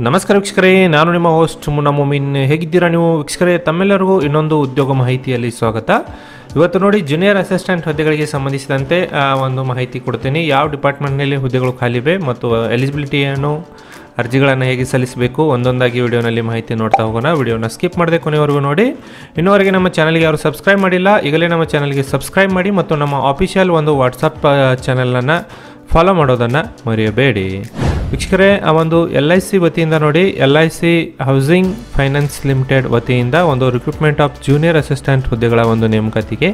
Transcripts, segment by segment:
ನಮಸ್ಕಾರ ವೀಕ್ಷಕರೇ, ನಾನು ನಿಮ್ಮ ಹೋಸ್ಟ್ ಮುನ್ನಾ ಮೊಮಿನ್. ಹೇಗಿದ್ದೀರಾ ನೀವು ವೀಕ್ಷಕರೇ? ತಮ್ಮೆಲ್ಲರಿಗೂ ಇನ್ನೊಂದು ಉದ್ಯೋಗ ಮಾಹಿತಿಯಲ್ಲಿ ಸ್ವಾಗತ. ಇವತ್ತು ನೋಡಿ, ಜೂನಿಯರ್ ಅಸಿಸ್ಟೆಂಟ್ ಹುದ್ದೆಗಳಿಗೆ ಸಂಬಂಧಿಸಿದಂತೆ ಒಂದು ಮಾಹಿತಿ ಕೊಡ್ತೀನಿ. ಯಾವ ಡಿಪಾರ್ಟ್ಮೆಂಟ್ನಲ್ಲಿ ಹುದ್ದೆಗಳು ಖಾಲಿವೆ ಮತ್ತು ಎಲಿಜಿಬಿಲಿಟಿಯನ್ನು ಅರ್ಜಿಗಳನ್ನು ಹೇಗೆ ಸಲ್ಲಿಸಬೇಕು ಒಂದೊಂದಾಗಿ ವಿಡಿಯೋನಲ್ಲಿ ಮಾಹಿತಿ ನೋಡ್ತಾ ಹೋಗೋಣ. ವಿಡಿಯೋನ ಸ್ಕಿಪ್ ಮಾಡದೆ ಕೊನೆವರೆಗೂ ನೋಡಿ. ಇನ್ನೂವರೆಗೆ ನಮ್ಮ ಚಾನಲ್ಗೆ ಯಾರು ಸಬ್ಸ್ಕ್ರೈಬ್ ಮಾಡಿಲ್ಲ, ಈಗಲೇ ನಮ್ಮ ಚಾನಲ್ಗೆ ಸಬ್ಸ್ಕ್ರೈಬ್ ಮಾಡಿ ಮತ್ತು ನಮ್ಮ ಆಫಿಷಿಯಲ್ ಒಂದು ವಾಟ್ಸಪ್ ಚಾನಲನ್ನು ಫಾಲೋ ಮಾಡೋದನ್ನು ಮರೆಯಬೇಡಿ. ವೀಕ್ಷಕರೇ, ಆ ಒಂದು LIC ವತಿಯಿಂದ ನೋಡಿ, LIC ಹೌಸಿಂಗ್ ಫೈನಾನ್ಸ್ ಲಿಮಿಟೆಡ್ ವತಿಯಿಂದ ಒಂದು ರಿಕ್ರೂಟ್ಮೆಂಟ್ ಆಫ್ ಜೂನಿಯರ್ ಅಸಿಸ್ಟೆಂಟ್ ಹುದ್ದೆಗಳ ಒಂದು ನೇಮಕಾತಿಗೆ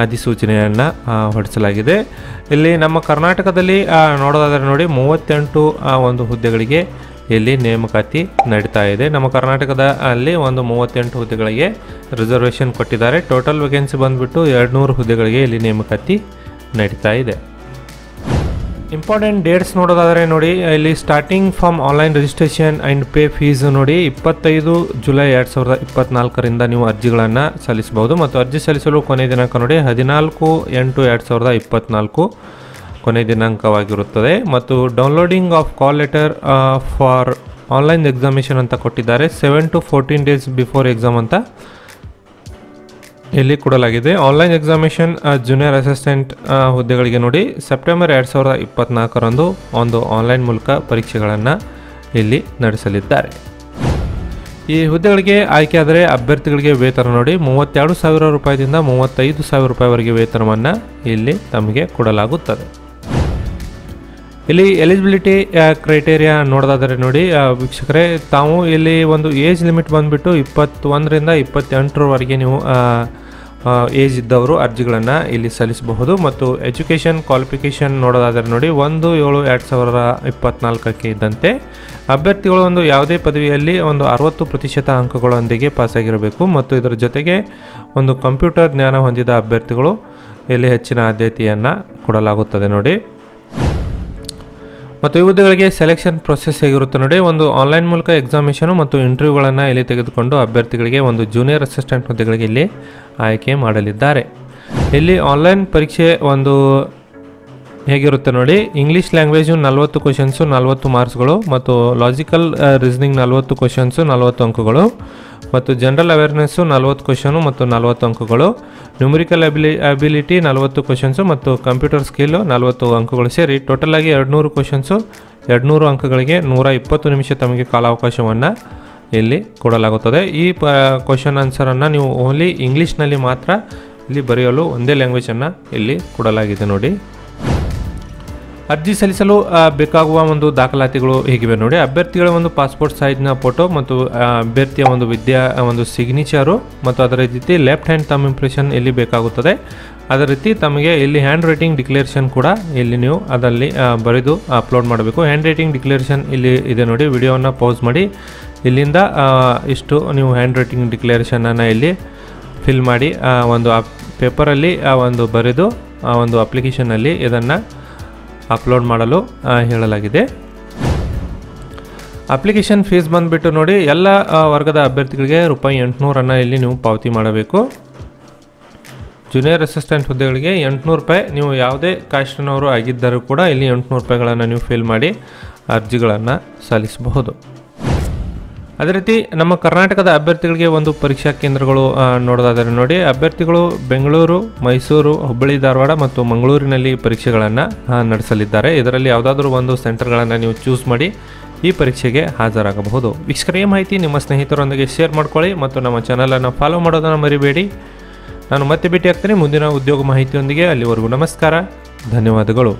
ಅಧಿಸೂಚನೆಯನ್ನು ಹೊರಡಿಸಲಾಗಿದೆ. ಇಲ್ಲಿ ನಮ್ಮ ಕರ್ನಾಟಕದಲ್ಲಿ ನೋಡೋದಾದರೆ ನೋಡಿ, 38 ಒಂದು ಹುದ್ದೆಗಳಿಗೆ ಇಲ್ಲಿ ನೇಮಕಾತಿ ನಡೀತಾ ಇದೆ. ನಮ್ಮ ಕರ್ನಾಟಕದ ಅಲ್ಲಿ ಒಂದು 38 ಹುದ್ದೆಗಳಿಗೆ ರಿಸರ್ವೇಷನ್ ಕೊಟ್ಟಿದ್ದಾರೆ. ಟೋಟಲ್ ವೇಕೆನ್ಸಿ ಬಂದುಬಿಟ್ಟು 200 ಹುದ್ದೆಗಳಿಗೆ ಇಲ್ಲಿ ನೇಮಕಾತಿ ನಡೀತಾ ಇದೆ. ಇಂಪಾರ್ಟೆಂಟ್ ಡೇಟ್ಸ್ ನೋಡೋದಾದರೆ ನೋಡಿ, ಇಲ್ಲಿ starting from online registration and pay fees ನೋಡಿ 25 ಜುಲೈ 2024ರಿಂದ ನೀವು ಅರ್ಜಿಗಳನ್ನು ಸಲ್ಲಿಸಬಹುದು. ಮತ್ತು ಅರ್ಜಿ ಸಲ್ಲಿಸಲು ಕೊನೆ ದಿನಾಂಕ ನೋಡಿ 14/8/2024 ಕೊನೆ ದಿನಾಂಕವಾಗಿರುತ್ತದೆ. ಮತ್ತು downloading of call letter for online examination ಅಂತ ಕೊಟ್ಟಿದ್ದಾರೆ. 7 to 14 ಡೇಸ್ ಬಿಫೋರ್ ಎಕ್ಸಾಮ್ ಅಂತ ಇಲ್ಲಿ ಕೊಡಲಾಗಿದೆ. ಆನ್ಲೈನ್ ಎಕ್ಸಾಮಿನೇಷನ್ ಜೂನಿಯರ್ ಅಸಿಸ್ಟೆಂಟ್ ಹುದ್ದೆಗಳಿಗೆ ನೋಡಿ ಸೆಪ್ಟೆಂಬರ್ 2024ರಂದು ಒಂದು ಆನ್ಲೈನ್ ಮೂಲಕ ಪರೀಕ್ಷೆಗಳನ್ನು ಇಲ್ಲಿ ನಡೆಸಲಿದ್ದಾರೆ. ಈ ಹುದ್ದೆಗಳಿಗೆ ಆಯ್ಕೆಯಾದರೆ ಅಭ್ಯರ್ಥಿಗಳಿಗೆ ವೇತನ ನೋಡಿ 32,000 ರೂಪಾಯಿದಿಂದ 35,000 ರೂಪಾಯಿವರೆಗೆ ವೇತನವನ್ನು ಇಲ್ಲಿ ತಮಗೆ ಕೊಡಲಾಗುತ್ತದೆ. ಇಲ್ಲಿ ಎಲಿಜಿಬಿಲಿಟಿ ಕ್ರೈಟೇರಿಯಾ ನೋಡೋದಾದರೆ ನೋಡಿ ವೀಕ್ಷಕರೇ, ತಾವು ಇಲ್ಲಿ ಒಂದು ಏಜ್ ಲಿಮಿಟ್ ಬಂದುಬಿಟ್ಟು 21ರಿಂದ 28ರವರೆಗೆ ನೀವು ಏಜ್ ಇದ್ದವರು ಅರ್ಜಿಗಳನ್ನು ಇಲ್ಲಿ ಸಲ್ಲಿಸಬಹುದು. ಮತ್ತು ಎಜುಕೇಷನ್ ಕ್ವಾಲಿಫಿಕೇಷನ್ ನೋಡೋದಾದರೆ ನೋಡಿ 1/7/2024ಕ್ಕೆ ಇದ್ದಂತೆ ಅಭ್ಯರ್ಥಿಗಳು ಒಂದು ಯಾವುದೇ ಪದವಿಯಲ್ಲಿ ಒಂದು 60% ಅಂಕಗಳೊಂದಿಗೆ ಪಾಸಾಗಿರಬೇಕು. ಮತ್ತು ಇದರ ಜೊತೆಗೆ ಒಂದು ಕಂಪ್ಯೂಟರ್ ಜ್ಞಾನ ಹೊಂದಿದ ಅಭ್ಯರ್ಥಿಗಳು ಇಲ್ಲಿ ಹೆಚ್ಚಿನ ಆದ್ಯತೆಯನ್ನು ಕೊಡಲಾಗುತ್ತದೆ ನೋಡಿ. ಮತ್ತು ಈ ಹುದ್ದೆಗಳಿಗೆ ಸೆಲೆಕ್ಷನ್ ಪ್ರೊಸೆಸ್ ಹೇಗಿರುತ್ತೆ ನೋಡಿ, ಒಂದು ಆನ್ಲೈನ್ ಮೂಲಕ ಎಕ್ಸಾಮಿನೇಷನು ಮತ್ತು ಇಂಟರ್ವ್ಯೂಗಳನ್ನು ಇಲ್ಲಿ ತೆಗೆದುಕೊಂಡು ಅಭ್ಯರ್ಥಿಗಳಿಗೆ ಒಂದು ಜೂನಿಯರ್ ಅಸಿಸ್ಟೆಂಟ್ ಹುದ್ದೆಗಳಿಗೆ ಇಲ್ಲಿ ಆಯ್ಕೆ ಮಾಡಲಿದ್ದಾರೆ. ಇಲ್ಲಿ ಆನ್ಲೈನ್ ಪರೀಕ್ಷೆ ಒಂದು ಹೇಗಿರುತ್ತೆ ನೋಡಿ, ಇಂಗ್ಲೀಷ್ ಲ್ಯಾಂಗ್ವೇಜು 40 ಕ್ವಶನ್ಸು 40 ಮಾರ್ಕ್ಸ್ಗಳು, ಮತ್ತು ಲಾಜಿಕಲ್ ರೀಸನಿಂಗ್ 40 ಕ್ವಶನ್ಸು 40 ಅಂಕಗಳು, ಮತ್ತು ಜನರಲ್ ಅವೇರ್ನೆಸ್ಸು 40 ಕ್ವಶನು ಮತ್ತು 40 ಅಂಕಗಳು, ನ್ಯೂಮರಿಕಲ್ ಅಬಿಲಿಟಿ 40 ಕ್ವಶನ್ಸು ಮತ್ತು ಕಂಪ್ಯೂಟರ್ ಸ್ಕಿಲ್ಲು 40 ಅಂಕಗಳು ಸೇರಿ ಟೋಟಲಾಗಿ 200 ಕ್ವಶನ್ಸು 200 ಅಂಕಗಳಿಗೆ 120 ನಿಮಿಷ ತಮಗೆ ಕಾಲಾವಕಾಶವನ್ನು ಇಲ್ಲಿ ಕೊಡಲಾಗುತ್ತದೆ. ಈ ಕ್ವಶನ್ ಆನ್ಸರನ್ನು ನೀವು ಓನ್ಲಿ ಇಂಗ್ಲೀಷ್ನಲ್ಲಿ ಮಾತ್ರ ಇಲ್ಲಿ ಬರೆಯಲು ಒಂದೇ ಲ್ಯಾಂಗ್ವೇಜನ್ನು ಇಲ್ಲಿ ಕೊಡಲಾಗಿದೆ ನೋಡಿ. ಅರ್ಜಿ ಸಲ್ಲಿಸಲು ಬೇಕಾಗುವ ಒಂದು ದಾಖಲಾತಿಗಳು ಹೇಗಿವೆ ನೋಡಿ, ಅಭ್ಯರ್ಥಿಗಳ ಒಂದು ಪಾಸ್ಪೋರ್ಟ್ ಸೈಜ್ನ ಫೋಟೋ ಮತ್ತು ಅಭ್ಯರ್ಥಿಯ ಒಂದು ಸಿಗ್ನೇಚರು ಮತ್ತು ಅದರ ರೀತಿ ಲೆಫ್ಟ್ ಹ್ಯಾಂಡ್ ತಮ್ ಇಂಪ್ರೆಷನ್ ಇಲ್ಲಿ ಬೇಕಾಗುತ್ತದೆ. ಅದೇ ರೀತಿ ತಮಗೆ ಇಲ್ಲಿ ಹ್ಯಾಂಡ್ ರೈಟಿಂಗ್ ಡಿಕ್ಲೇರೇಷನ್ ಕೂಡ ಇಲ್ಲಿ ನೀವು ಅದರಲ್ಲಿ ಬರೆದು ಅಪ್ಲೋಡ್ ಮಾಡಬೇಕು. ಹ್ಯಾಂಡ್ ರೈಟಿಂಗ್ ಡಿಕ್ಲೇರೇಷನ್ ಇಲ್ಲಿ ಇದೆ ನೋಡಿ, ವಿಡಿಯೋವನ್ನು ಪೌಸ್ ಮಾಡಿ ಇಲ್ಲಿಂದ ಇಷ್ಟು ನೀವು ಹ್ಯಾಂಡ್ ರೈಟಿಂಗ್ ಡಿಕ್ಲೇರೇಷನನ್ನು ಇಲ್ಲಿ ಫಿಲ್ ಮಾಡಿ ಒಂದು ಪೇಪರಲ್ಲಿ ಒಂದು ಬರೆದು ಒಂದು ಅಪ್ಲಿಕೇಶನಲ್ಲಿ ಇದನ್ನು ಅಪ್ಲೋಡ್ ಮಾಡಲು ಹೇಳಲಾಗಿದೆ. ಅಪ್ಲಿಕೇಶನ್ ಫೀಸ್ ಬಂದುಬಿಟ್ಟು ನೋಡಿ, ಎಲ್ಲ ವರ್ಗದ ಅಭ್ಯರ್ಥಿಗಳಿಗೆ ₹800 ಇಲ್ಲಿ ನೀವು ಪಾವತಿ ಮಾಡಬೇಕು. ಜೂನಿಯರ್ ಅಸಿಸ್ಟೆಂಟ್ ಹುದ್ದೆಗಳಿಗೆ ₹800, ನೀವು ಯಾವುದೇ ಕಾಸ್ಟ್ನವರು ಆಗಿದ್ದರೂ ಕೂಡ ಇಲ್ಲಿ ₹800 ನೀವು ಫಿಲ್ ಮಾಡಿ ಅರ್ಜಿಗಳನ್ನು ಸಲ್ಲಿಸಬಹುದು. ಅದೇ ರೀತಿ ನಮ್ಮ ಕರ್ನಾಟಕದ ಅಭ್ಯರ್ಥಿಗಳಿಗೆ ಒಂದು ಪರೀಕ್ಷಾ ಕೇಂದ್ರಗಳು ನೋಡೋದಾದರೆ ನೋಡಿ, ಅಭ್ಯರ್ಥಿಗಳು ಬೆಂಗಳೂರು, ಮೈಸೂರು, ಹುಬ್ಬಳ್ಳಿ, ಧಾರವಾಡ ಮತ್ತು ಮಂಗಳೂರಿನಲ್ಲಿ ಪರೀಕ್ಷೆಗಳನ್ನು ನಡೆಸಲಿದ್ದಾರೆ. ಇದರಲ್ಲಿ ಯಾವುದಾದ್ರೂ ಒಂದು ಸೆಂಟರ್ಗಳನ್ನು ನೀವು ಚೂಸ್ ಮಾಡಿ ಈ ಪರೀಕ್ಷೆಗೆ ಹಾಜರಾಗಬಹುದು. ವೀಕ್ಷಕರ, ಈ ಮಾಹಿತಿ ನಿಮ್ಮ ಸ್ನೇಹಿತರೊಂದಿಗೆ ಶೇರ್ ಮಾಡ್ಕೊಳ್ಳಿ ಮತ್ತು ನಮ್ಮ ಚಾನಲನ್ನು ಫಾಲೋ ಮಾಡೋದನ್ನು ಮರಿಬೇಡಿ. ನಾನು ಮತ್ತೆ ಭೇಟಿ ಆಗ್ತೇನೆ ಮುಂದಿನ ಉದ್ಯೋಗ ಮಾಹಿತಿಯೊಂದಿಗೆ. ಅಲ್ಲಿವರೆಗೂ ನಮಸ್ಕಾರ, ಧನ್ಯವಾದಗಳು.